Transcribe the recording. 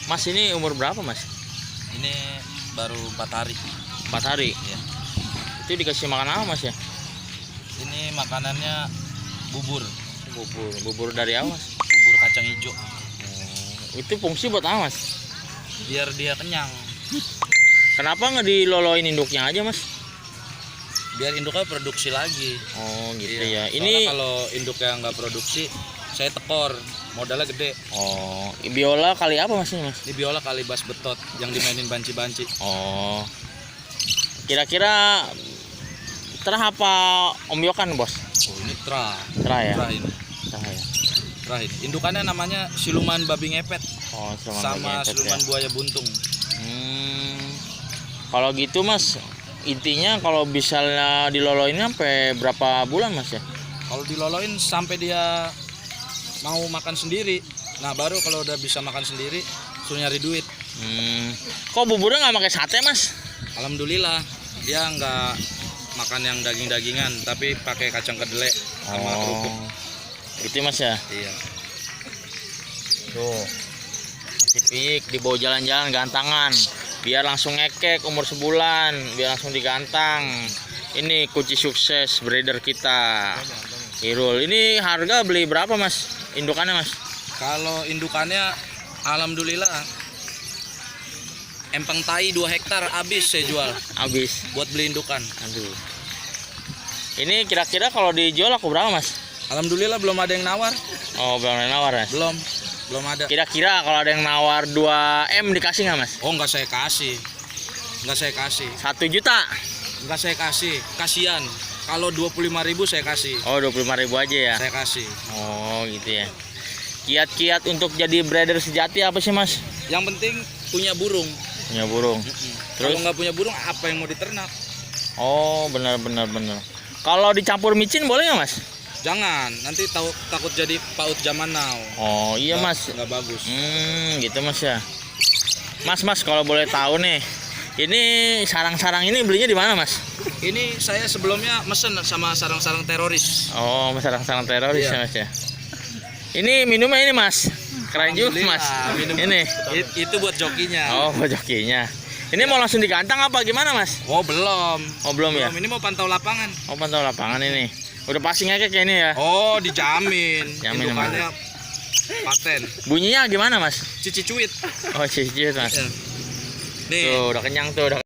Mas ini umur berapa mas? Ini baru 4 hari. 4 hari? Ya. Itu dikasih makan apa mas ya? Ini makanannya bubur. Bubur dari apa mas? Bubur kacang hijau. Itu fungsi buat apa mas? Biar dia kenyang. Kenapa nggak diloloin induknya aja mas? Biar induknya produksi lagi. Oh gitu Iya. ya. Soalnya Ini kalau induknya nggak produksi, saya tekor. Modalnya gede. oh biola kali apa mas ini mas? Ini biola kali bas betot yang dimainin banci-banci. Oh kira-kira terah apa Om Yokan bos? Oh, ini tra. Terah ya? Tra ini. Terah ya. Tra ini. Indukannya namanya siluman babi ngepet Oh sama siluman ya. buaya buntung. Kalau gitu mas, intinya kalau misalnya diloloin sampai berapa bulan mas ya? Kalau diloloin sampai dia mau makan sendiri. Nah baru kalau udah bisa makan sendiri, suruh nyari duit. Kok buburnya nggak pakai sate mas? Alhamdulillah dia nggak makan yang daging-dagingan, tapi pakai kacang kedelai sama kerupuk. Gitu mas ya? Iya. Tuh masih piik dibawa jalan-jalan gantangan, biar langsung ngekek umur sebulan, biar langsung digantang. Ini kunci sukses breeder kita, Irul. Ini harga beli berapa mas? Indukannya mas? Kalau indukannya, alhamdulillah empang tai 2 hektar habis saya jual Habis. buat beli indukan. Aduh. Ini kira-kira kalau dijual aku berapa mas? Alhamdulillah belum ada yang nawar. Oh belum ada yang nawar mas? Belum ada. Kira-kira kalau ada yang nawar 2M dikasih nggak mas? Oh nggak saya kasih. 1 juta? Nggak saya kasih. Kasihan. Kalau 25.000 saya kasih. Oh 25.000 aja ya? Saya kasih. Oh gitu ya. Kiat-kiat untuk jadi breeder sejati apa sih mas? Yang penting punya burung. Punya burung. Kalau Terus? nggak punya burung, apa yang mau diternak? Oh benar. Kalau dicampur micin boleh nggak mas? Jangan, nanti takut jadi paut zaman now. Oh iya mas. Nggak bagus. Gitu mas ya. Mas kalau boleh tahu nih, ini sarang-sarang ini belinya di mana mas? Ini saya sebelumnya mesen sama sarang-sarang teroris. Oh sarang-sarang teroris Iya. ya mas ya. Ini minumnya ini mas, keren juga Alhamdulillah, mas. minum. Ini. Itu buat jokinya. Oh buat jokinya. Ini mau langsung digantang apa gimana mas? Oh belum. Oh belum ya? Ini mau pantau lapangan. Oh pantau lapangan ini. Udah pasti ngekek ya ini ya? Oh dijamin. Jamin Indukannya paten. Bunyinya gimana mas? Cici cuit. Oh cicit mas. Nih. Tuh udah kenyang tuh.